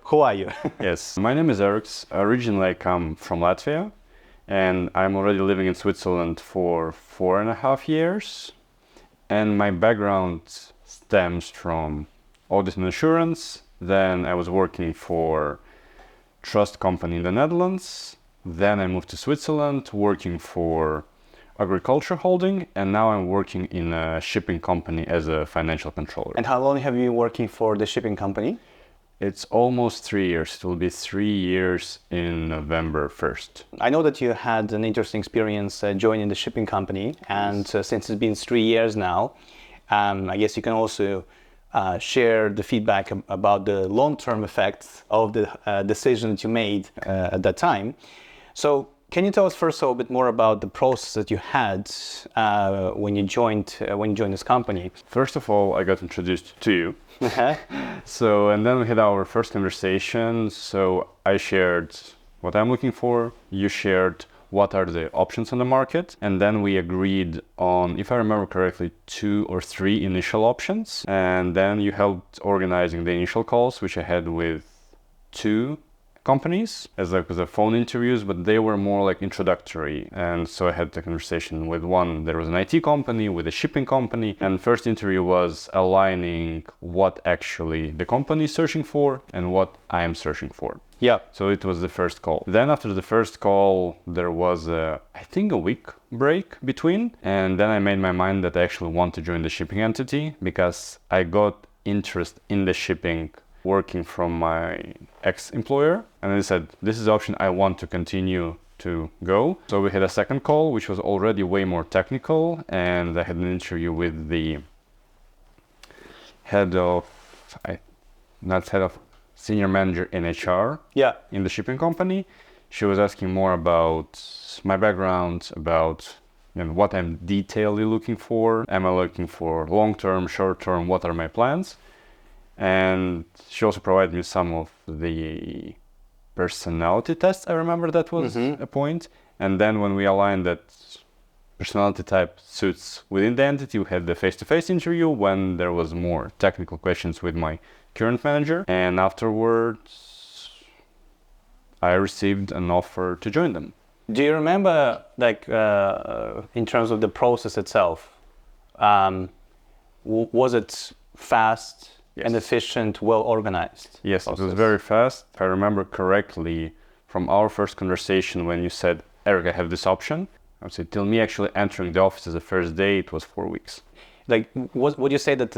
who are you? Yes, my name is Eriks. Originally, I come from Latvia, and I'm already living in Switzerland for 4.5 years. And my background stems from audit and insurance. Then I was working for trust company in the Netherlands. Then I moved to Switzerland, working for agriculture holding, and now I'm working in a shipping company as a financial controller. And how long have you been working for the shipping company? It's almost 3 years. It will be 3 years in November 1st. I know that you had an interesting experience joining the shipping company, and since it's been 3 years now, I guess you can also share the feedback about the long-term effects of the decision that you made at that time. So can you tell us first a bit more about the process that you had when you joined this company? First of all, I got introduced to you. So, and then we had our first conversation. So I shared what I'm looking for. You shared what are the options on the market. And then we agreed on, if I remember correctly, 2 or 3 initial options. And then you helped organizing the initial calls, which I had with 2 companies as like with the phone interviews, but they were more like introductory. And so I had the conversation with one. There was an IT company, with a shipping company, and first interview was aligning what actually the company is searching for and what I am searching for. Yeah. So it was the first call. Then after the first call, there was I think a week break between, and then I made my mind that I actually want to join the shipping entity because I got interest in the shipping working from my ex-employer, and I said, this is the option I want to continue to go. So we had a second call, which was already way more technical, and I had an interview with the senior manager in HR in the shipping company. She was asking more about my background, about what I'm detailedly looking for. Am I looking for long-term, short-term, what are my plans? And she also provided me some of the personality tests. I remember that was a point. And then when we aligned that personality type suits within the entity, we had the face-to-face interview when there was more technical questions with my current manager. And afterwards, I received an offer to join them. Do you remember, in terms of the process itself, was it fast? Yes. And efficient, well organized? Yes, process. It was very fast. If I remember correctly, from our first conversation when you said, Eric, I have this option, I would say till me actually entering the office as the first day, it was 4 weeks. Would you say that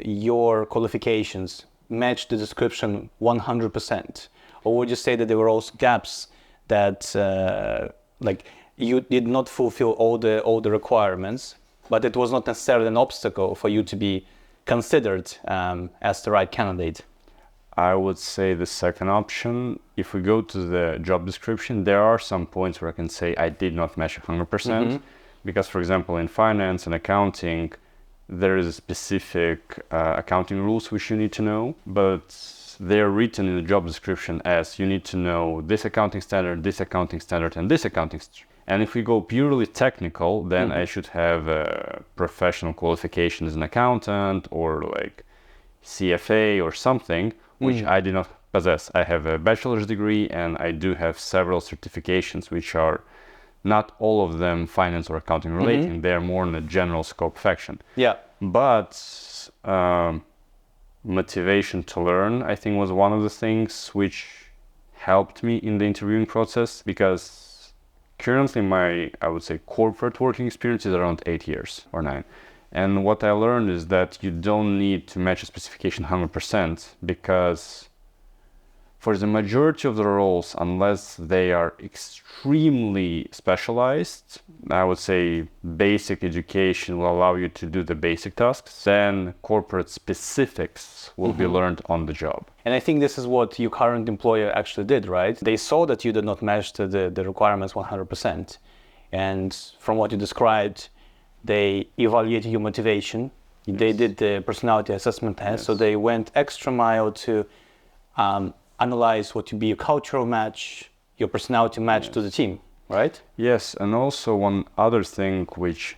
your qualifications matched the description 100%? Or would you say that there were also gaps that you did not fulfill all the requirements, but it was not necessarily an obstacle for you to be considered as the right candidate? I would say the second option. If we go to the job description, there are some points where I can say I did not match 100%. Because, for example, in finance and accounting, there is specific accounting rules which you need to know, but they're written in the job description as you need to know this accounting standard, and this accounting standard. And if we go purely technical, then I should have a professional qualification as an accountant or like CFA or something, which I do not possess. I have a bachelor's degree and I do have several certifications, which are not all of them finance or accounting related. They're more in the general scope section. Yeah. But motivation to learn, I think, was one of the things which helped me in the interviewing process, because currently my, I would say, corporate working experience is around 8 years or 9. And what I learned is that you don't need to match a specification 100%, because for the majority of the roles, unless they are extremely specialized, I would say basic education will allow you to do the basic tasks, then corporate specifics will be learned on the job. And I think this is what your current employer actually did, right? They saw that you did not match the requirements 100%. And from what you described, they evaluated your motivation. Yes. They did the personality assessment test. Yes. So they went extra mile to analyze what would be a cultural match, your personality match to the team, right? Yes, and also one other thing which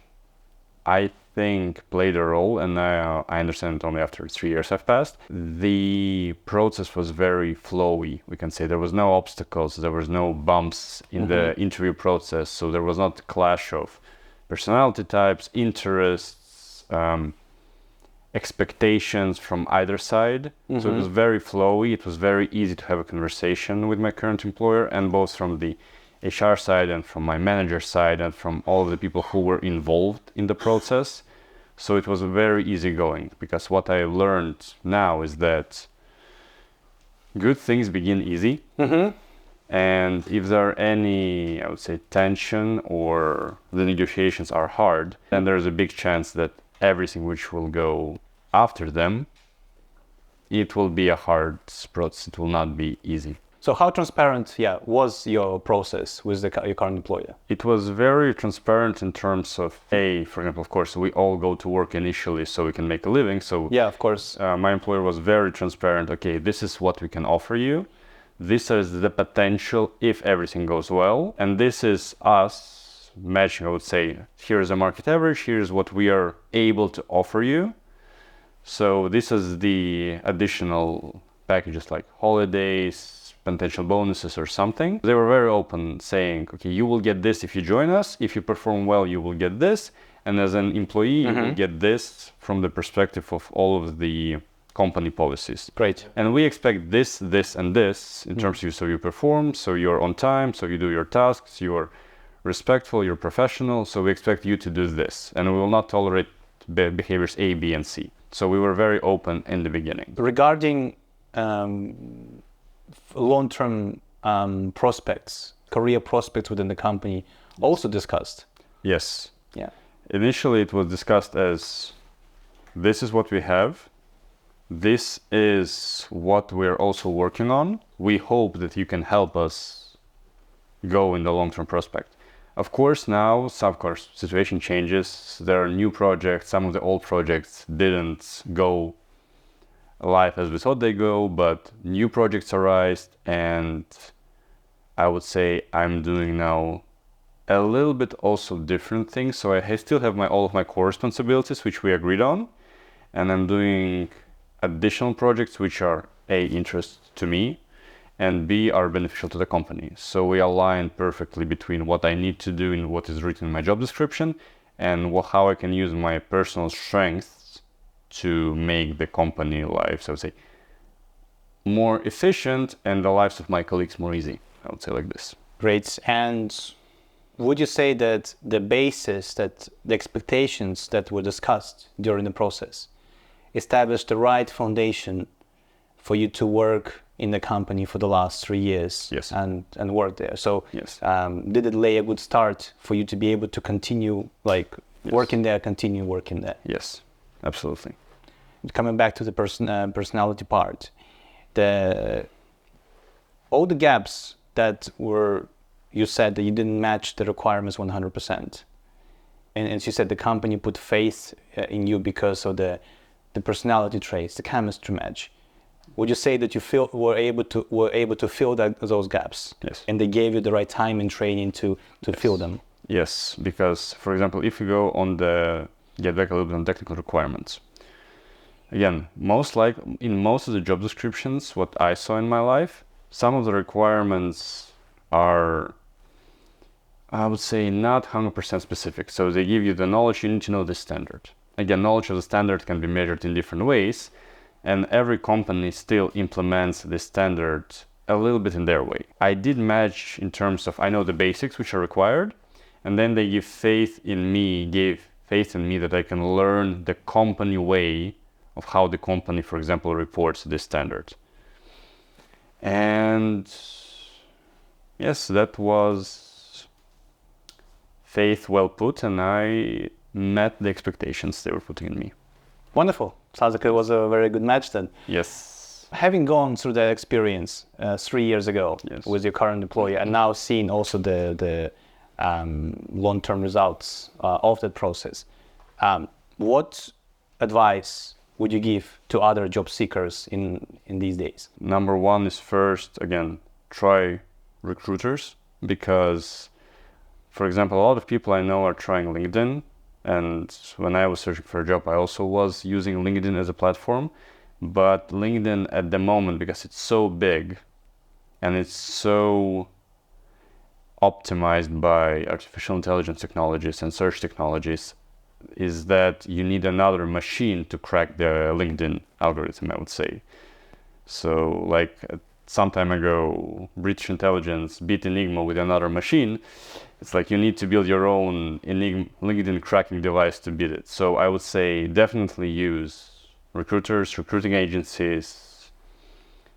I think played a role, and I understand it only after 3 years have passed. The process was very flowy, we can say. There was no obstacles, there was no bumps in the interview process, so there was not a clash of personality types, interests, expectations from either side. So it was very flowy. It was very easy to have a conversation with my current employer, and both from the HR side and from my manager side and from all of the people who were involved in the process. So it was very easygoing, because what I learned now is that good things begin easy. And if there are any, I would say, tension or the negotiations are hard, then there's a big chance that everything which will go after them, it will be a hard process. It will not be easy. So how transparent, was your process with your current employer? It was very transparent in terms of, for example, of course, we all go to work initially so we can make a living. So yeah, of course. My employer was very transparent. Okay, this is what we can offer you. This is the potential if everything goes well. And this is us matching, I would say, here's the market average, here's what we are able to offer you. So this is the additional packages like holidays, potential bonuses or something. They were very open, saying, okay, you will get this if you join us. If you perform well, you will get this. And as an employee, you will get this from the perspective of all of the company policies. Great. And we expect this, this, and this in terms of you. So you perform, so you're on time, so you do your tasks, you're respectful, you're professional. So we expect you to do this. And we will not tolerate behaviors A, B, and C. So we were very open in the beginning. Regarding long-term prospects, career prospects within the company, also discussed? Yes. Yeah. Initially, it was discussed as, this is what we have. This is what we're also working on. We hope that you can help us go in the long-term prospect. Of course, now, situation changes. There are new projects. Some of the old projects didn't go live as we thought they go, but new projects arise, and I would say I'm doing now a little bit also different things. So I still have all of my core responsibilities, which we agreed on, and I'm doing additional projects which are A, interest to me, and B, are beneficial to the company. So we align perfectly between what I need to do and what is written in my job description, and how I can use my personal strengths to make the company life, so I would say, more efficient and the lives of my colleagues more easy. I would say like this. Great. And would you say that the basis, that the expectations that were discussed during the process established the right foundation for you to work in the company for the last 3 years? Yes. and work there? So yes. Did it lay a good start for you to be able to continue Yes. working there, continue working there? Yes, absolutely. Coming back to the personality part, all the gaps that you said that you didn't match the requirements 100%. And you said the company put faith in you because of the personality traits, the chemistry match. Would you say that you were able to fill those gaps? Yes. And they gave you the right time and training to fill them? Yes, because, for example, if you go on get back a little bit on technical requirements. Again, in most of the job descriptions, what I saw in my life, some of the requirements are, I would say, not 100% specific. So they give you the knowledge, you need to know the standard. Again, knowledge of the standard can be measured in different ways, and every company still implements the standard a little bit in their way. I did match in terms of, I know the basics which are required, and then they gave faith in me that I can learn the company way of how the company, for example, reports this standard. And yes, that was faith well put, and I met the expectations they were putting in me. Wonderful. Sounds like it was a very good match then. Yes. Having gone through that experience 3 years ago with your current employer, and now seeing also the long-term results of that process, what advice would you give to other job seekers in these days? Number one is, first, again, try recruiters, because, for example, a lot of people I know are trying LinkedIn, And when I was searching for a job, I also was using LinkedIn as a platform. But LinkedIn at the moment, because it's so big and it's so optimized by artificial intelligence technologies and search technologies, is that you need another machine to crack the LinkedIn algorithm, I would say. So like some time ago, British intelligence beat Enigma with another machine. It's like you need to build your own LinkedIn cracking device to beat it. So I would say definitely use recruiters, recruiting agencies,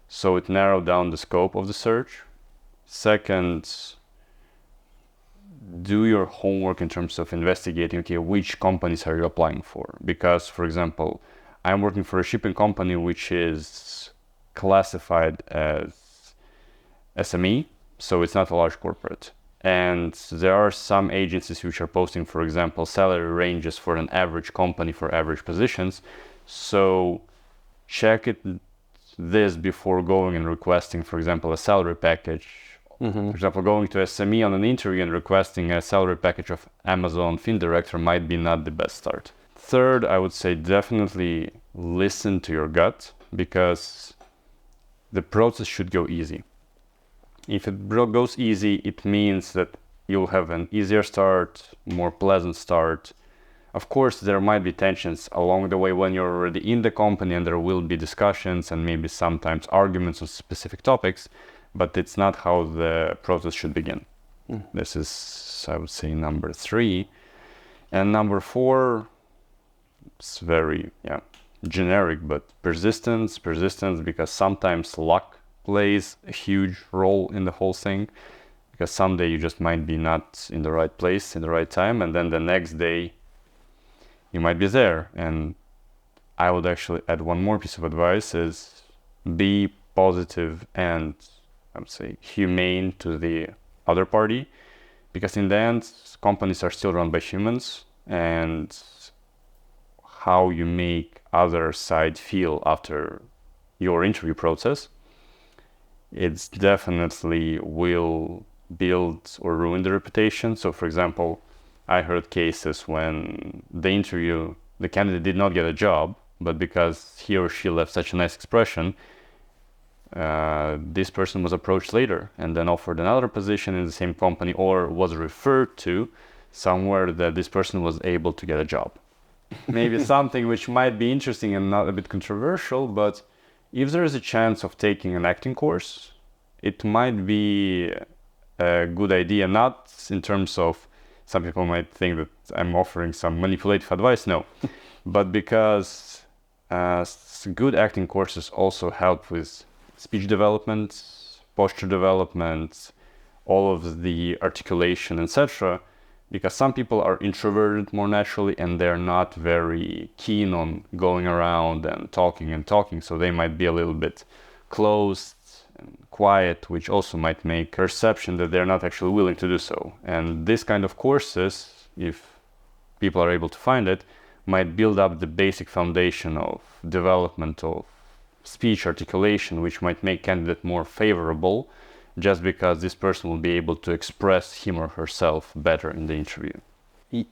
so it narrowed down the scope of the search. Second, do your homework in terms of investigating, okay, which companies are you applying for? Because, for example, I'm working for a shipping company which is classified as SME, so it's not a large corporate. And there are some agencies which are posting, for example, salary ranges for an average company for average positions. So check this before going and requesting, for example, a salary package. For example, going to SME on an interview and requesting a salary package of Amazon Fin Director might be not the best start. Third, I would say definitely listen to your gut, because the process should go easy. If it goes easy, it means that you'll have an easier start, more pleasant start. Of course, there might be tensions along the way when you're already in the company, and there will be discussions and maybe sometimes arguments on specific topics, but it's not how the process should begin. This is, I would say, number 3. And number 4, it's very generic, but persistence, because sometimes luck plays a huge role in the whole thing, because someday you just might be not in the right place in the right time, and then the next day you might be there. And I would actually add one more piece of advice, is be positive and I would say humane to the other party, because in the end, companies are still run by humans, and how you make other side feel after your interview process, it's definitely will build or ruin the reputation. So for example, I heard cases when the candidate did not get a job, but because he or she left such a nice expression, this person was approached later and then offered another position in the same company, or was referred to somewhere that this person was able to get a job. Maybe something which might be interesting and not a bit controversial, but if there is a chance of taking an acting course, it might be a good idea, not in terms of, some people might think that I'm offering some manipulative advice, no, but because good acting courses also help with speech development, posture development, all of the articulation, etc. Because some people are introverted more naturally and they're not very keen on going around and talking, so they might be a little bit closed and quiet, which also might make perception that they're not actually willing to do so. And this kind of courses, if people are able to find it, might build up the basic foundation of development of speech articulation, which might make candidate more favorable, just because this person will be able to express him or herself better in the interview.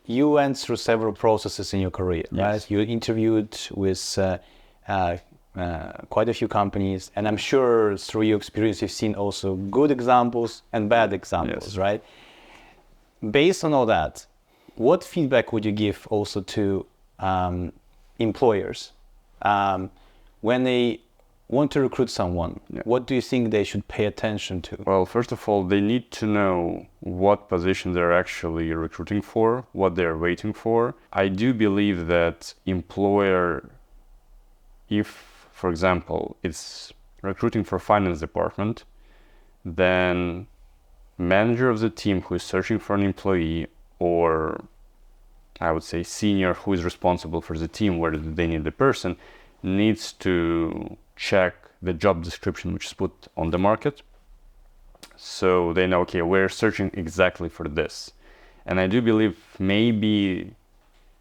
You went through several processes in your career, right? Yes. You interviewed with quite a few companies, and I'm sure through your experience you've seen also good examples and bad examples, Yes. right? Based on all that, what feedback would you give also to employers when they want to recruit someone? What do you think they should pay attention to? Well, first of all, they need to know what position they're actually recruiting for, what they're waiting for. I do believe that employer, if, for example, it's recruiting for finance department, then manager of the team who is searching for an employee, or I would say senior who is responsible for the team where they need the person, needs to check the job description which is put on the market, so they know, okay, we're searching exactly for this. And I do believe maybe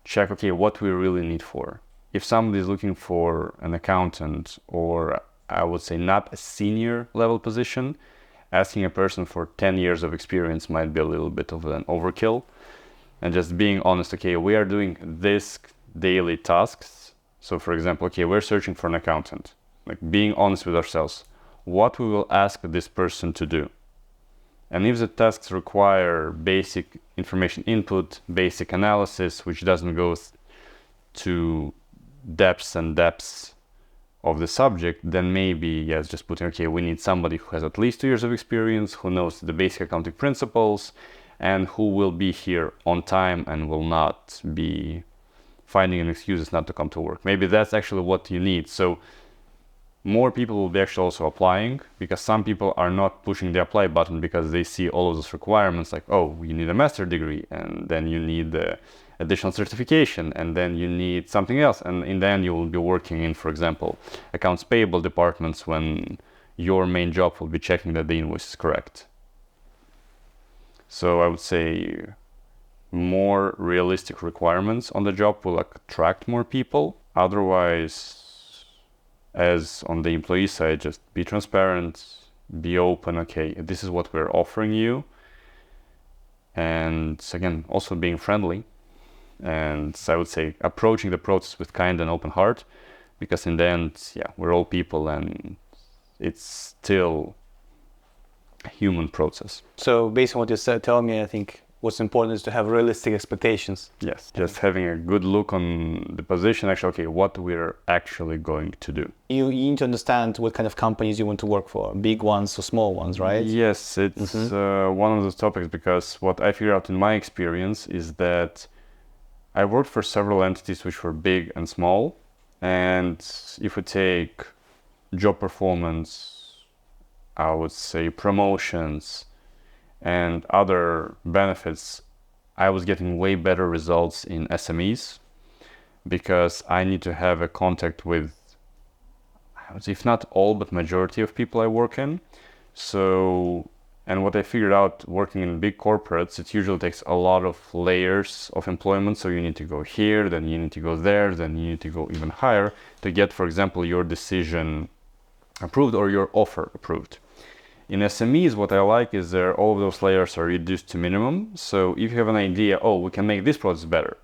check, okay, what we really need for. If somebody is looking for an accountant, or I would say not a senior level position, asking a person for 10 years of experience might be a little bit of an overkill. and just being honest. Okay, we are doing this daily tasks. So for example, okay, we're searching for an accountant. Like being honest with ourselves, what we will ask this person to do. And if the tasks require basic information input, basic analysis, which doesn't go to depths and depths of the subject, then maybe, yes, just putting, okay, we need somebody who has at least 2 years of experience, who knows the basic accounting principles, and who will be here on time and will not be finding an excuses not to come to work. Maybe that's actually what you need. So more people will be actually also applying, because some people are not pushing the apply button because they see all of those requirements, like, oh, you need a master's degree, and then you need the additional certification, and then you need something else. And in the end, you will be working in, for example, accounts payable departments, when your main job will be checking that the invoice is correct. So I would say more realistic requirements on the job will attract more people. Otherwise, as on the employee side, just be transparent, be open. Okay, this is what we're offering you. And again, also being friendly. And I would say approaching the process with kind and open heart, because in the end, yeah, we're all people and it's still a human process. So based on what you said, tell me, I think what's important is to have realistic expectations. Yes, just having a good look on the position, actually, okay, what we're actually going to do. You need to understand what kind of companies you want to work for, big ones or small ones, right? Yes, it's one of those topics, because what I figured out in my experience is that I worked for several entities which were big and small. And if we take job performance, I would say promotions, and other benefits, I was getting way better results in SMEs, because I need to have a contact with, I would say, if not all, but majority of people I work in. So, and what I figured out working in big corporates, it usually takes a lot of layers of employment. So you need to go here, then you need to go there, then you need to go even higher to get, for example, your decision approved or your offer approved. In SMEs, what I like is that all of those layers are reduced to minimum. So if you have an idea, oh, we can make this process better,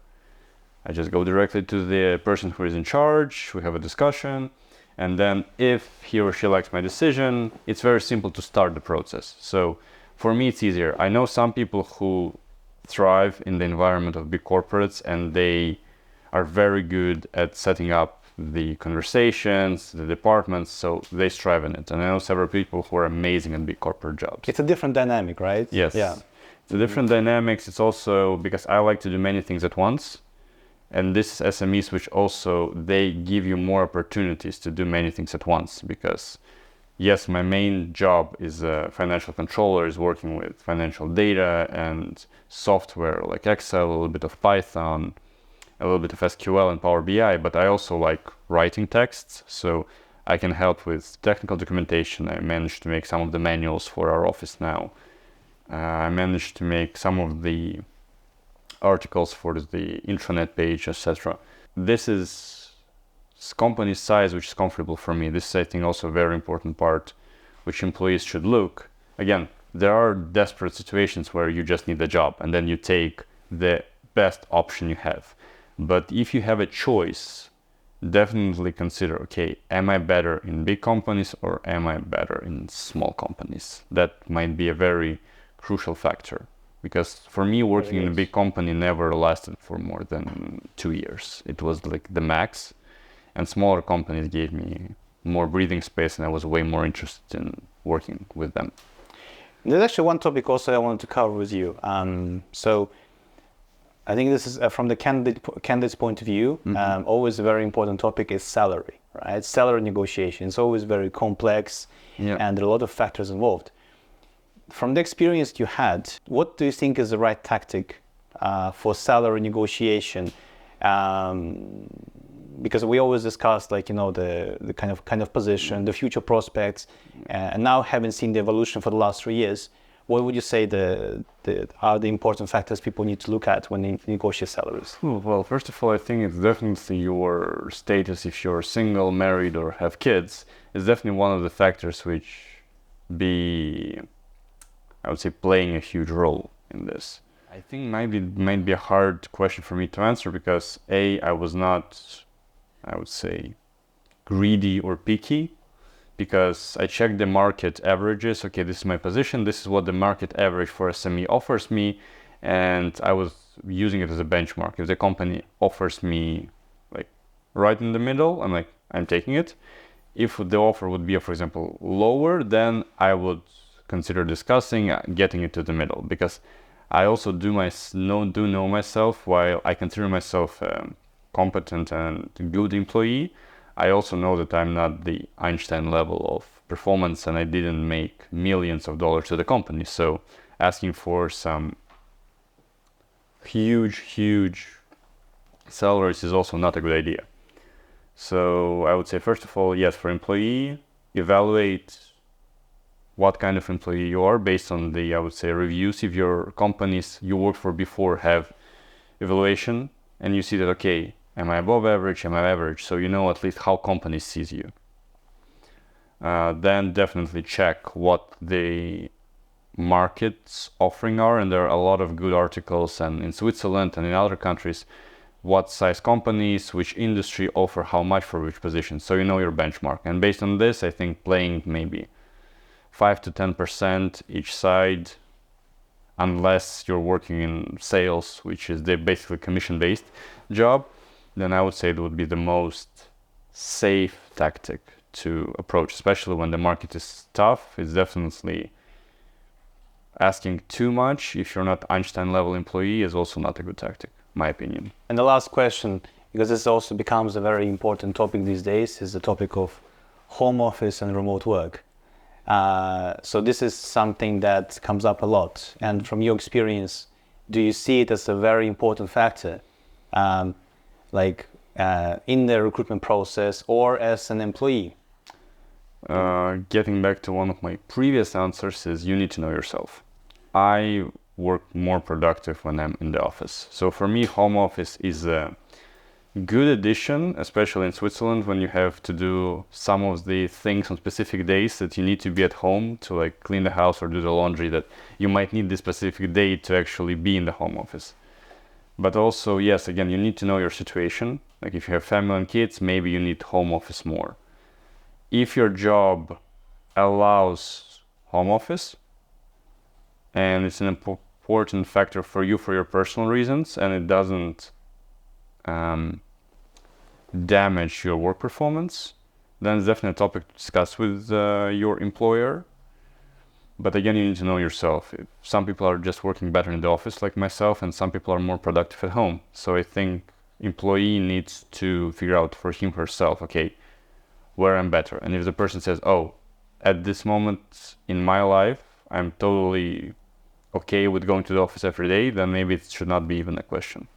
I just go directly to the person who is in charge, we have a discussion, and then if he or she likes my decision, it's very simple to start the process. So for me, it's easier. I know some people who thrive in the environment of big corporates, and they are very good at setting up the conversations, the departments, so they strive in it. And I know several people who are amazing at big corporate jobs. It's a different dynamic, right? Yes. Yeah. It's a different dynamics. It's also because I like to do many things at once. And this is SMEs, which also, they give you more opportunities to do many things at once. Because yes, my main job is a financial controller, is working with financial data and software like Excel, a little bit of Python, a little bit of SQL and Power BI, but I also like writing texts, so I can help with technical documentation. I managed to make some of the manuals for our office now. I managed to make some of the articles for the intranet page, etc. This is company size, which is comfortable for me. This is, I think, also a very important part, which employees should look. Again, there are desperate situations where you just need a job, and then you take the best option you have. But if you have a choice, definitely consider, okay, am I better in big companies or am I better in small companies? That might be a very crucial factor, because for me, working in a big company never lasted for more than 2 years. It was like the max, and smaller companies gave me more breathing space, and I was way more interested in working with them. There's actually one topic also I wanted to cover with you. So I think this is from the candidate's point of view, always a very important topic is salary, right? Salary negotiation is always very complex, and there are a lot of factors involved. From the experience you had, what do you think is the right tactic for salary negotiation? Because we always discuss, like, the kind of position, the future prospects, and now having seen the evolution for the last 3 years, what would you say are the important factors people need to look at when they negotiate salaries? Well, first of all, I think it's definitely your status. If you're single, married, or have kids, is definitely one of the factors which I would say, playing a huge role in this. I think might be a hard question for me to answer because I was not, I would say, greedy or picky, because I checked the market averages. Okay, this is my position. This is what the market average for SME offers me, and I was using it as a benchmark. If the company offers me like right in the middle, I'm taking it. If the offer would be, for example, lower, then I would consider discussing getting it to the middle, because I also do know myself. While I consider myself a competent and good employee, I also know that I'm not the Einstein level of performance, and I didn't make millions of dollars to the company. So asking for some huge salaries is also not a good idea. So I would say, first of all, yes, for employee, evaluate what kind of employee you are based on the, I would say, reviews. If your companies you worked for before have evaluation and you see that, okay, am I above average, am I average? So you know at least how company sees you. Then definitely check what the markets offering are, and there are a lot of good articles, and in Switzerland and in other countries, what size companies, which industry offer how much for which position. So you know your benchmark. And based on this, I think playing maybe 5 to 10% each side, unless you're working in sales, which is the basically commission-based job, then I would say it would be the most safe tactic to approach, especially when the market is tough. It's definitely asking too much if you're not Einstein level employee is also not a good tactic, my opinion. And the last question, because this also becomes a very important topic these days, is the topic of home office and remote work. So this is something that comes up a lot. And from your experience, do you see it as a very important factor, in the recruitment process or as an employee? Getting back to one of my previous answers is you need to know yourself. I work more productive when I'm in the office. So for me, home office is a good addition, especially in Switzerland, when you have to do some of the things on specific days that you need to be at home to like clean the house or do the laundry, that you might need this specific day to actually be in the home office. But also, yes, again, you need to know your situation. Like if you have family and kids, maybe you need home office more. If your job allows home office and it's an important factor for you for your personal reasons, and it doesn't damage your work performance, then it's definitely a topic to discuss with your employer. But again, you need to know yourself. Some people are just working better in the office like myself, and some people are more productive at home. So I think employee needs to figure out for him herself, okay, where I'm better. And if the person says, oh, at this moment in my life, I'm totally okay with going to the office every day, then maybe it should not be even a question.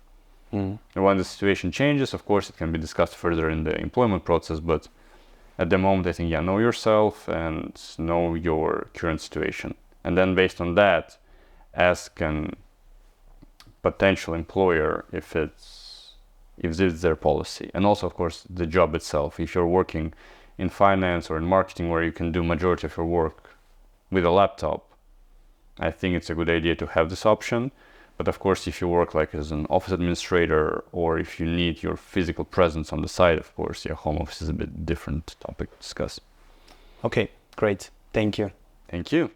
And when the situation changes, of course, it can be discussed further in the employment process. But at the moment, I think, know yourself and know your current situation. And then based on that, ask an potential employer if this is their policy. And also, of course, the job itself. If you're working in finance or in marketing, where you can do majority of your work with a laptop, I think it's a good idea to have this option. But of course, if you work like as an office administrator, or if you need your physical presence on the site, of course, home office is a bit different topic to discuss. Okay, great. Thank you. Thank you.